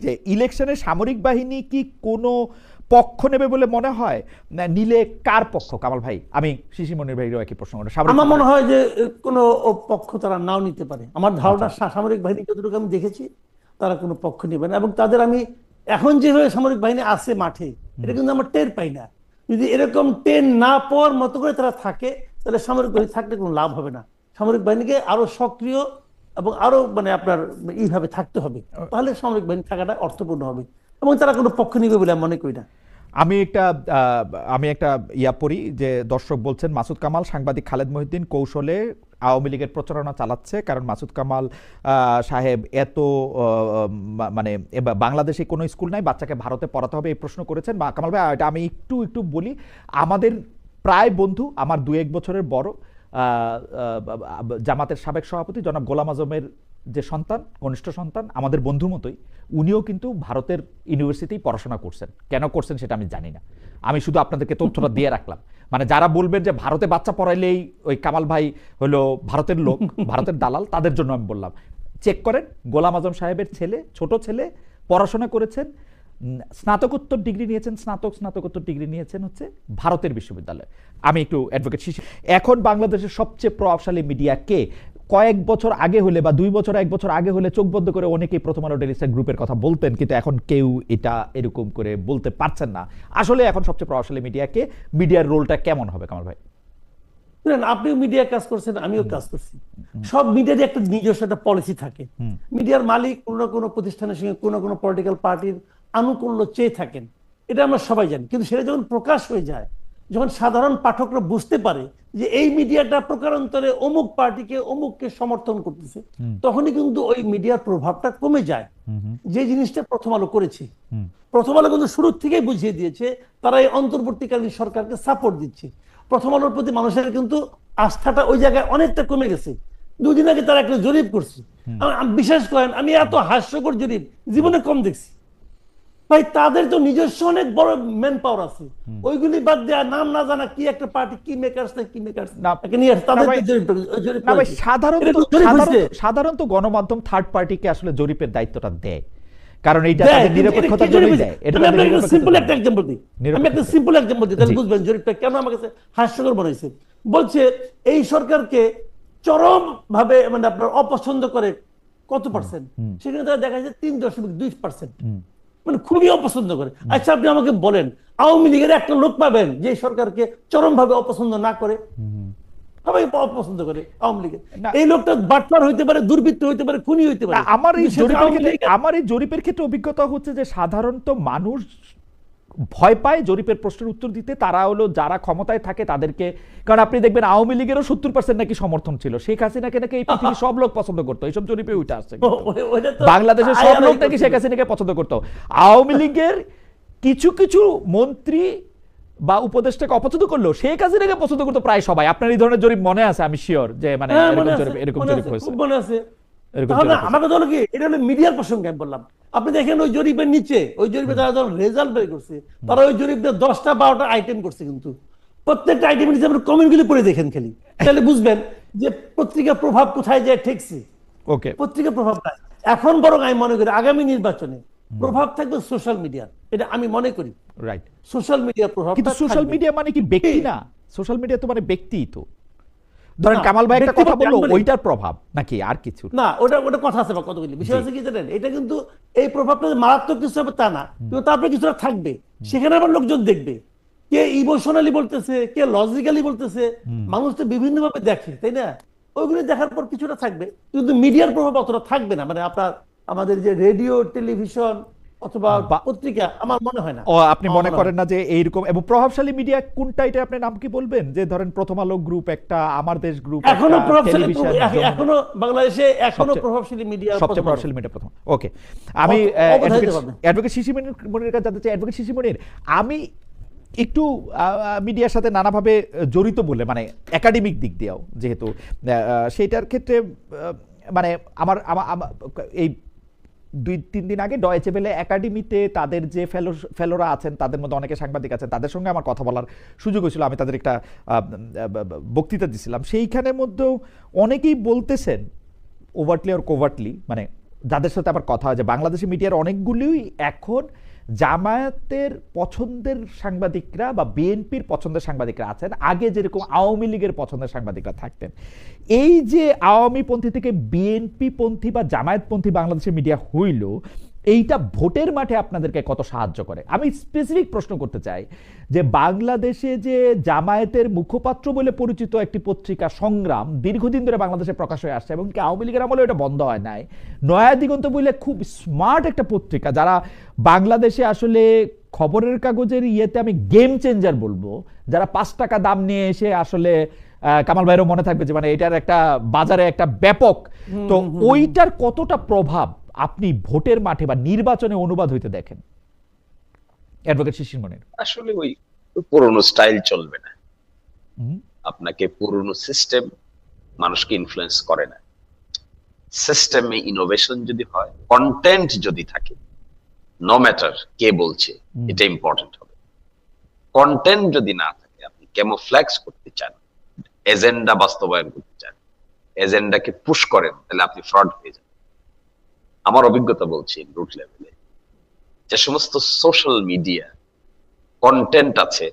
যে ইলেকশনে সামরিক বাহিনী কি কোনো পক্ষ নেবে বলে মনে হয়, না নিলে কার পক্ষ? কামাল ভাই, আমি শিশিমনির ভাইয়েরও একই প্রশ্ন করি। আমার মনে হয় যে কোনো পক্ষ তারা নাও নিতে পারে। আমার ধারণা আচ্ছা, সামরিক বাহিনী যতটুকু আমি দেখেছি তারা কোনো পক্ষ নেবে না, এবং তাদের আমি এখন যেভাবে সামরিক বাহিনী আছে মাঠে, এটা কিন্তু আমার টের পাই না। যদি এরকম টের না পাওয়ার মতো করে তারা থাকে, তাহলে সামরিক বাহিনী থাকলে কোনো লাভ হবে না। সামরিক বাহিনীকে আরো সক্রিয় এবং আরো আপনার এইভাবে থাকতে হবে, তাহলে সামরিক বাহিনী থাকাটা অর্থপূর্ণ হবে, এবং তারা কোনো পক্ষ নিবে বলে আমি মনে করি না। আমি একটা আমি একটা ইয়া পড়ি যে দর্শক বলছেন মাসুদ কামাল সাংবাদিক খালেদ মহিউদ্দিন কৌশলে আওয়ামী লীগের প্রচারণা চালাচ্ছে, কারণ মাসুদ কামাল সাহেব এত মানে বাংলাদেশে কোনো স্কুল নাই, বাচ্চাকে ভারতে পড়াতে হবে এই প্রশ্ন করেছেন। কামাল ভাই, এটা আমি একটু একটু বলি। আমাদের প্রায় বন্ধু, আমার 2-1 বছরের বড়, জামাতের সাবেক সভাপতি জনাব গোলাম আজমের যে সন্তান, কনিষ্ঠ সন্তান, আমাদের বন্ধুর মতোই, উনিও কিন্তু ভারতের ইউনিভার্সিটিতেই পড়াশোনা করছেন। কেন করছেন সেটা আমি জানি না, আমি শুধু আপনাদেরকে তথ্যটা দিয়ে রাখলাম। মানে যারা বলবেন যে ভারতে বাচ্চা পড়াইলেই ওই কামাল ভাই হলো ভারতের লোক, ভারতের দালাল, তাদের জন্য আমি বললাম চেক করেন। গোলাম আজম সাহেবের ছেলে, ছোট ছেলে, পড়াশোনা করেছেন, স্নাতকোত্তর ডিগ্রি নিয়েছেন, স্নাতকোত্তর ডিগ্রি নিয়েছেন হচ্ছে ভারতের বিশ্ববিদ্যালয়ে। আমি একটু অ্যাডভোকেট শিশির। এখন বাংলাদেশের সবচেয়ে প্রভাবশালী মিডিয়া কে? কয়েক বছর আগে হলে বা 2 বছর 1 বছর আগে হলে চোখ বন্ধ করে অনেকেই প্রথম আলো ডেইলি স্টার গ্রুপের কথা বলতেন, কিন্তু এখন কেউ এটা এরকম করে বলতে পারছেন না। আসলে এখন সবচেয়ে প্রভাবশালী মিডিয়া কে? মিডিয়ার রোলটা কেমন হবে কামাল ভাই? আপনিও মিডিয়া কাজ করছেন, আমিও কাজ করছি। সব মিডিয়ারই একটা নিজস্ব একটা পলিসি থাকে। মিডিয়ার মালিক কোনো না কোনো প্রতিষ্ঠানের সঙ্গে কোনো না কোনো পলিটিক্যাল পার্টির আনুকূল্য চেয়ে থাকেন, এটা আমরা সবাই জানি। কিন্তু সেটা যখন প্রকাশ হয়ে যায়, যখন সাধারণ পাঠকরা বুঝতে পারে যে এই মিডিয়াটা প্রকারান্তরে অমুক পার্টিকে অমুককে সমর্থন করতেছে, তখনই কিন্তু ওই মিডিয়ার প্রভাবটা কমে যায়। যে জিনিসটা প্রথম আলো করেছে, প্রথম আলো কিন্তু শুরু থেকেই বুঝিয়ে দিয়েছে তারা এই অন্তর্বর্তীকালীন সরকারকে সাপোর্ট দিচ্ছে। প্রথম আলোর প্রতি মানুষের কিন্তু আস্থাটা ওই জায়গায় অনেকটা কমে গেছে। 2 দিন আগে তারা একটা জরিপ করছে, বিশ্বাস করেন আমি এত হাস্যকর জরিপ জীবনে কম দেখছি। ভাই, তাদের তো নিজস্ব অনেক বড় ম্যান পাওয়ার আছে, ওইগুলি বাদ দেওয়া, নাম না জানা কি একটা পার্টি কি মেকারস না কি মেকারস নিয়ে তাদের সাধারণত গণমাধ্যম থার্ড পার্টিকে আসলে জরিপের দায়িত্বটা দেয়, কারণ এইটা তাদের নিরপেক্ষতার জন্যই দেয়। এটা একটা সিম্পল একটা এক্সাম্পল দিই, আমি একটা সিম্পল এক্সাম্পল দিই, তাহলে বুঝবেন জরিপটা কেন আমার কাছে হাস্যকর মনে হয়েছে। বলছে এই সরকারকে চরম ভাবে মানে আপনার অপছন্দ করে কত পার্সেন্ট, সেখানে তারা দেখা যাচ্ছে 3.2%, মানে খুবই অপছন্দ করে। আচ্ছা, আপনি আমাকে বলেন আওয়ামী লীগের একটা লোক পাবেন যে সরকারকে চরম ভাবে অপছন্দ না করে? সবাই অপছন্দ করে আওয়ামী লীগের। এই লোকটা বাটপার হইতে পারে, দুর্বৃত্ত হইতে পারে, খুনি হইতে পারে। আমার এই জরিপের ক্ষেত্রে অভিজ্ঞতা হচ্ছে যে সাধারণত মানুষ ভয় পায় জরিপের প্রশ্নের উত্তর দিতে। তারা হলো যারা ক্ষমতায় থাকে তাদেরকে, কারণ আপনি দেখবেন আওয়ামী লীগেরও 70% নাকি সমর্থন ছিল, শেখ হাসিনাকে নাকি এই পৃথিবীর সব লোক পছন্দ করতো, এইসব জরিপে উঠে আসছে। বাংলাদেশের সব লোক নাকি শেখ হাসিনাকে পছন্দ করতো। আওয়ামী লীগের কিছু কিছু মন্ত্রী বা উপদেষ্টাকে অপছন্দ করলো, শেখ হাসিনাকে পছন্দ করতো প্রায় সবাই। আপনার এই ধরনের জরিপ মনে আছে? আমি শিওর যে মানে এরকম জরিপ হয়েছে। আমাকে ধরো কি, এটা হলো মিডিয়ার প্রসঙ্গে আমি বললাম। আপনি দেখেন ওই জরিপের নিচে, ওই জরিপে তারা যখন রেজাল্ট বের করছে, তারা ওই জরিপে 10টা-12টা আইটেম করছে, কিন্তু প্রত্যেকটা আইটেমের নিচে আপনি কমেন্টগুলি পড়ে দেখেন খালি, তাহলে বুঝবেন যে পত্রিকার প্রভাব কোথায় যায় ঠেকছে। ওকে, পত্রিকার প্রভাব নাই। এখন বরং আমি মনে করি আগামী নির্বাচনে প্রভাব থাকবে সোশ্যাল মিডিয়ার, এটা আমি মনে করি। রাইট, সোশ্যাল মিডিয়ার প্রভাব। কিন্তু সোশ্যাল মিডিয়া মানে কি ব্যক্তি না? সোশ্যাল মিডিয়া তো মানে ব্যক্তি। তো ধরেন কামাল ভাই একটা কথা বললো, ওইটার প্রভাব নাকি আর কিছু না? ওটা কথা আছে বা কতগুলি বিষয় আছে কি জানেন, এটা কিন্তু এই প্রভাবটা মারাত্মক কিছু হবে তা না, কিন্তু তারপরে কিছুটা থাকবে। সেখানে আবার লোকজন দেখবে, কে ইমোশনালি বলতেছে, কে লজিক্যালি বলতেছে, মানুষ তো বিভিন্ন ভাবে দেখে, তাই না? ওইগুলি দেখার পর কিছুটা থাকবে, কিন্তু মিডিয়ার প্রভাব অতটা থাকবে না। মানে আপনার আমাদের যে রেডিও, টেলিভিশন অথবা পত্রিকা, আমার মনে হয় না। ও, আপনি মনে করেন না যে এইরকম? এবং প্রভাবশালী মিডিয়া কোনটা, এটা আপনি নাম কি বলবেন? যে ধরেন প্রথম আলো গ্রুপ একটা, আমার দেশ গ্রুপ, এখনো বাংলাদেশে এখনো প্রভাবশালী মিডিয়া, সবচেয়ে প্রভাবশালী মিডিয়া প্রথম। ওকে, আমি অ্যাডভোকেট শিশিমনির কাছে জানতে চাই। অ্যাডভোকেট শিশিমনির, আমি একটু মিডিয়ার সাথে নানাভাবে জড়িত বলে, মানে একাডেমিক দিক দিয়েও যেহেতু, সেইটার ক্ষেত্রে মানে আমার এই 2-3 দিন আগে ডয়েচে ভেলে একাডেমিতে তাদের যে ফেলোরা আছেন, তাদের মধ্যে অনেকে সাংবাদিক আছেন, তাদের সঙ্গে আমার কথা বলার সুযোগ হয়েছিল। আমি তাদের একটা বক্তৃতা দিছিলাম, সেইখানের মধ্যেও অনেকেই বলতেছেন ওভারটলি আর কোভার্টলি, মানে যাদের সাথে আবার কথা হয় যে বাংলাদেশি মিডিয়ার অনেকগুলোই এখন জামায়াতের পছন্দের সাংবাদিকরা বা বিএনপির পছন্দের সাংবাদিকরা আছেন, আগে যেরকম আওয়ামী লীগের পছন্দের সাংবাদিকরা থাকতেন। এই যে আওয়ামী পন্থী থেকে বিএনপি পন্থী বা জামায়াতপন্থী বাংলাদেশের মিডিয়া হইল, এইটা ভোটের মাঠে আপনাদেরকে কত সাহায্য করে? আমি স্পেসিফিক প্রশ্ন করতে চাই যে বাংলাদেশে যে জামায়াতের মুখপাত্র বলে পরিচিত একটি পত্রিকা সংগ্রাম দীর্ঘদিন ধরে বাংলাদেশে প্রকাশ হয়ে আসছে এবং কি আওয়ামী লীগের আমলে এটা বন্ধ হয় নাই। নয়া দিগন্ত বলে খুব স্মার্ট একটা পত্রিকা, যারা বাংলাদেশে আসলে খবরের কাগজের ইয়েতে আমি গেম চেঞ্জার বলবো, যারা 5 টাকা দাম নিয়ে এসে আসলে কামাল ভাইয়েরও মনে থাকবে যে মানে এটার একটা বাজারে একটা ব্যাপক, তো ওইটার কতটা প্রভাব আপনি ভোটের মাঠে বা নির্বাচনে অনুবাদ হইতে দেখেন? অ্যাডভোকেট শিশির মনির। আসলে ওই পুরনো স্টাইল চলবে না, আপনাকে পুরনো সিস্টেম মানুষকে ইনফ্লুয়েন্স করে না। সিস্টেমে ইনোভেশন যদি হয়, কন্টেন্ট যদি থাকে, নো ম্যাটার কে বলছে, এটা ইম্পর্টেন্ট হবে। কন্টেন্ট যদি না থাকে, আপনি ক্যামোফ্ল্যাক্স করতে চান, এজেন্ডা বাস্তবায়ন করতে চান, এজেন্ডাকে পুশ করেন, তাহলে আপনি ফ্রড হয়ে যান। আমার অভিজ্ঞতা বলছি রুট লেভেলে, যে সমস্ত সোশ্যাল মিডিয়া কন্টেন্ট আছে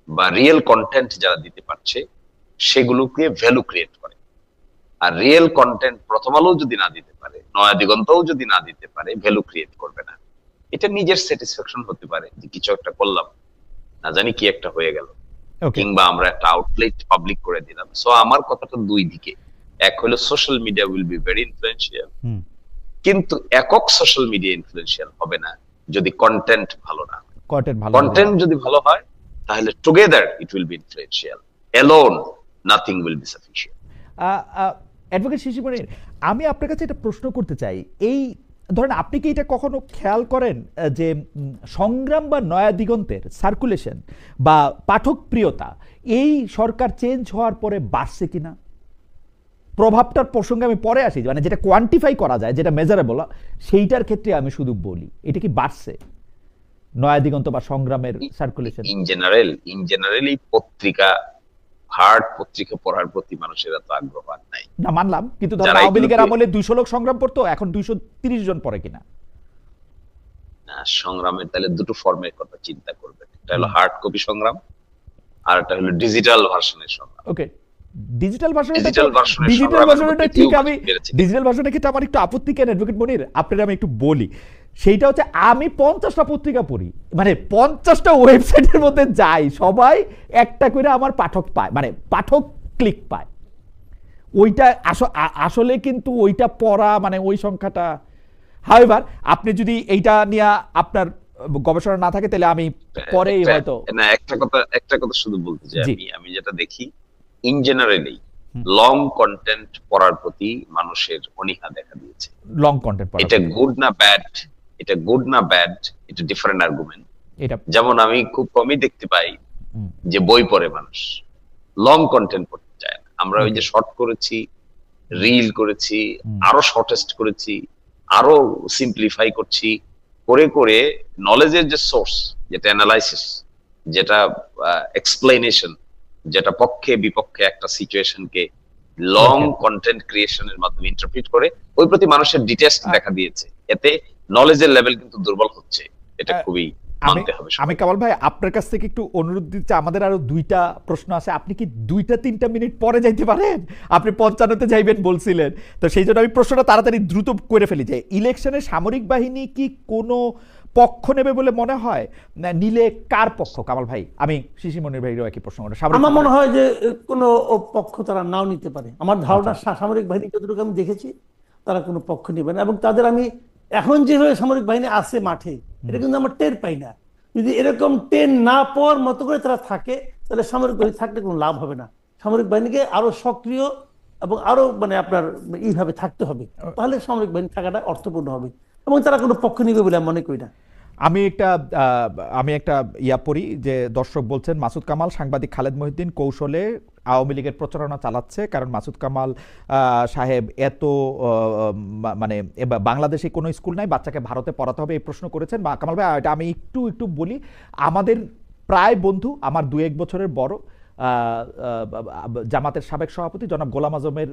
বা রিয়েল কন্টেন্ট যারা দিতে পারছে, সেগুলোকে ভ্যালু ক্রিয়েট করে। আর রিয়েল কন্টেন্ট প্রথম আলো যদি না দিতে পারে, নয়া দিগন্তও যদি না দিতে পারে, ভ্যালু ক্রিয়েট করবে না। এটা নিজের স্যাটিসফ্যাকশন হতে পারে যে কিছু একটা করলাম, না জানি কি একটা হয়ে গেল, কিংবা আমরা একটা আউটলেট পাবলিক করে দিলাম। সো আমার কথাটা দুই দিকে, এক হলো social media will be very influential, কিন্তু একক সোশ্যাল মিডিয়া ইনফ্লুয়েন্সিয়াল হবে না যদি কন্টেন্ট ভালো না হয়। কন্টেন্ট যদি ভালো হয়, তাহলে together it will be influential, alone nothing will be sufficient. Advocate Shishir Monir, আমি আপনার কাছে একটা প্রশ্ন করতে চাই। এই ধরেন আপনি কি এটা কখনো খেয়াল করেন যে সংগ্রাম বা নয়া দিগন্তের সার্কুলেশন বা পাঠক প্রিয়তা এই সরকার চেঞ্জ হওয়ার পরে বাড়ছে কিনা? প্রভাবটার প্রসঙ্গে আমি পরে আসি, মানে যেটা কোয়ান্টিফাই করা যায়, যেটা মেজারেবল, সেইটার ক্ষেত্রে আমি শুধু বলি এটা কি বাড়ছে নয়া দিগন্ত বা সংগ্রামের সার্কুলেশন? ইন জেনারেল এই পত্রিকা, হার্ড পত্রিকা পড়ার প্রতি মানুষের এত আগ্রহ নাই। না মানলাম, কিন্তু ধরেন আওয়ামী লীগের আমলে 200 লোক সংগ্রাম পড়তো, এখন 230 জন পড়ে কিনা? না, সংগ্রামের তাহলে দুটো ফর্মের কথা চিন্তা করবেন, একটা হলো হার্ড কপি সংগ্রাম, আর একটা হলো ডিজিটাল ভার্সনের সংগ্রাম। ওকে, ডিজিটাল ভার্সনটা ঠিক। আমি ডিজিটাল ভার্সনের ক্ষেত্রে আমার একটু আপত্তি কেন অ্যাডভোকেট মনির, আপনাদের আমি একটু বলি। সেইটা হচ্ছে আমি 50টা পত্রিকা পড়ি, মানে 50টা ওয়েবসাইটের মধ্যে যাই, সবাই একটা করে আমার পাঠক পায়, মানে পাঠক ক্লিক পায়। ওইটা আসলে কিন্তু ওইটা পড়া মানে ওই সংখ্যাটা। হাউএভার আপনি যদি এইটা নিয়ে আপনার গবেষণা না থাকে তাহলে আমি পরেই হয়তো না, একটা কথা শুধু বলতে চাই, আমি যেটা দেখি ইন জেনারেলি লং কন্টেন্ট পড়ার প্রতি মানুষের অনীহা দেখা দিয়েছে। লং কন্টেন্ট পড়া, এটা গুড না ব্যাড, এটা ডিফারেন্ট আর্গুমেন্ট। যেমন আমি খুব কমই দেখতে পাই যে বই পড়ে মানুষ, লং কন্টেন্ট পড়তে চায় না। আমরা ওই যে শর্ট করেছি, রিল করেছি, আরো শর্টেস্ট করেছি, আরো সিম্পলিফাই করছি, করে নলেজের যে সোর্স, যেটা অ্যানালাইসিস, যেটা এক্সপ্লেনেশন, যেটা পক্ষে বিপক্ষে একটা সিচুয়েশনকে লং কন্টেন্ট ক্রিয়েশনের মাধ্যমে ইন্টারপ্রিট করে, ওই প্রতি মানুষের ডিটেস্ট দেখা দিয়েছে। এতে নলেজের লেভেল কিন্তু দুর্বল হচ্ছে, এটা খুবই মানতে হবে। আমি কামাল ভাই আপনার কাছ থেকে একটু অনুরোধ দিচ্ছি, আমাদের আরো 2টা প্রশ্ন আছে, আপনি কি 2-3 মিনিট পরে যাইতে পারেন? আপনি 55তে যাইবেন বলছিলেন, তো সেই জন্য আমি প্রশ্নটা তাড়াতাড়ি দ্রুত করে ফেলি যে ইলেকশনে সামরিক বাহিনী কি কোনো পক্ষ নেবে বলে মনে হয়? নিলে কার পক্ষ? কামাল ভাই, আমি শিশির মনির ভাইয়েরও একই প্রশ্ন করি। আমার মনে হয় যে কোনো পক্ষ তারা নাও নিতে পারে। আমার ধারণা সামরিক বাহিনী যতটুকু আমি দেখেছি তারা কোনো পক্ষ নেবে না, এবং তাদের আমি এখন যেভাবে সামরিক বাহিনী আছে মাঠে, এটা কিন্তু আমার টের পাই না। যদি এরকম টের না পাওয়ার মতো করে তারা থাকে, তাহলে সামরিক বাহিনী থাকলে কোনো লাভ হবে না। সামরিক বাহিনীকে আরো সক্রিয় এবং আরো মানে আপনার এইভাবে থাকতে হবে, তাহলে সামরিক বাহিনী থাকাটা অর্থপূর্ণ হবে, এবং তারা কোনো পক্ষ নিবে বলে আমি মনে করি না। আমি একটা ইয়া পড়ি যে দর্শক বলছেন মাসুদ কামাল সাংবাদিক খালেদ মহিউদ্দিন কৌশলে আওয়ামী লীগের প্রচারণা চালাচ্ছে, কারণ মাসুদ কামাল সাহেব এত মানে বাংলাদেশে কোনো স্কুল নাই, বাচ্চাকে ভারতে পড়াতে হবে, এই প্রশ্ন করেছেন কামাল ভাই। এটা আমি একটু বলি, আমাদের প্রায় বন্ধু, আমার 2-1 বছরের বড়, জামাতের সাবেক সভাপতি জনাব গোলাম আজমের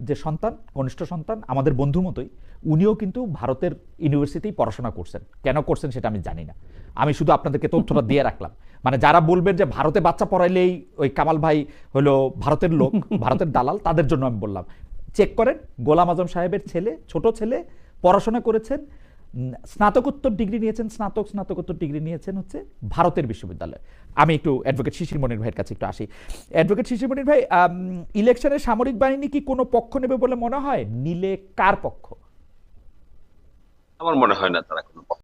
যে সন্তান, কনিষ্ঠ সন্তান, আমাদের বন্ধুর মতোই উনিও কিন্তু ভারতের ইউনিভার্সিটিতেই পড়াশোনা করছেন। কেন করছেন সেটা আমি জানি না, আমি শুধু আপনাদেরকে তথ্যটা দিয়ে রাখলাম। মানে যারা বলবেন যে ভারতে বাচ্চা পড়াইলেই ওই কামাল ভাই হলো ভারতের লোক, ভারতের দালাল, তাদের জন্য আমি বললাম চেক করেন। গোলাম আজম সাহেবের ছেলে, ছোট ছেলে, পড়াশোনা করেছেন, স্নাতকোত্তর ডিগ্রি নিয়েছেন, স্নাতকোত্তর ডিগ্রি নিয়েছেন হচ্ছে ভারতের বিশ্ববিদ্যালয়। আমি একটু অ্যাডভোকেট শিশির মনির ভাইয়ের কাছে একটু আসি। অ্যাডভোকেট শিশির মনির ভাই, ইলেকশনে সামরিক বাহিনী কি কোনো পক্ষ নেবে বলে মনে হয়? নিলে কার পক্ষ? আমার মনে হয় না তারা কোনো